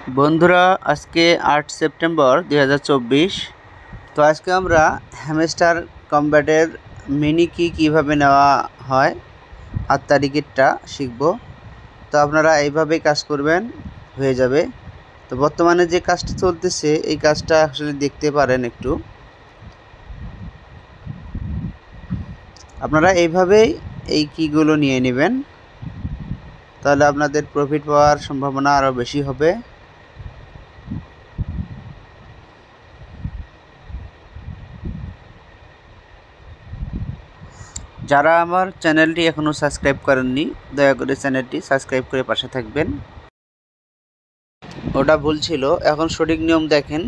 বন্ধুরা, আজকে 8 সেপ্টেম্বর 2024। তো আজকে আমরা হ্যামস্টার কম্ব্যাটের মিনি কি কীভাবে নেওয়া হয় আর তারিখেরটা শিখব। তো আপনারা এইভাবেই কাজ করবেন, হয়ে যাবে। তো বর্তমানে যে কাজটা চলতেছে এই কাজটা আসলে দেখতে পারেন একটু। আপনারা এইভাবেই এই কিগুলো নিয়ে নেবেন, তাহলে আপনাদের প্রফিট পাওয়ার সম্ভাবনা আরও বেশি হবে। যারা আমার চ্যানেলটি এখনও সাবস্ক্রাইব করেননি, দয়া করে চ্যানেলটি সাবস্ক্রাইব করে পাশে থাকবেন। ওটা ভুল ছিল, এখন সঠিক নিয়ম দেখেন।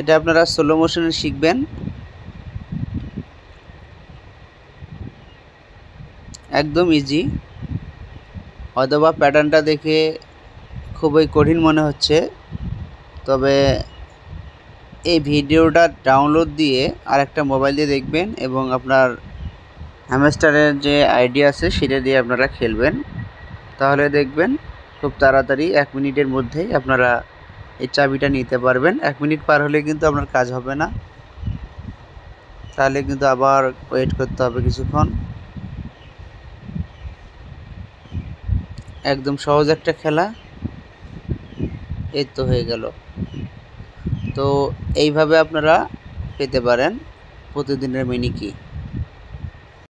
এটা আপনারা স্লো মোশনে শিখবেন, একদম ইজি। হয়তোবা প্যাটার্নটা দেখে খুবই কঠিন মনে হচ্ছে, তবে এই ভিডিওটা ডাউনলোড দিয়ে আরেকটা মোবাইল দিয়ে দেখবেন এবং আপনার হ্যামস্টারের যে আইডি আছে সেটা দিয়ে আপনারা খেলবেন, তাহলে দেখবেন খুব তাড়াতাড়ি 1 মিনিটের মধ্যেই আপনারা এই চাবিটা নিতে পারবেন। 1 মিনিট পার হলে কিন্তু আপনার কাজ হবে না, তাহলে কিন্তু আবার ওয়েট করতে হবে কিছুক্ষণ। একদম সহজ একটা খেলা, এই তো হয়ে গেল। তো এইভাবে আপনারা পেতে পারেন প্রতিদিনের মিনি কি।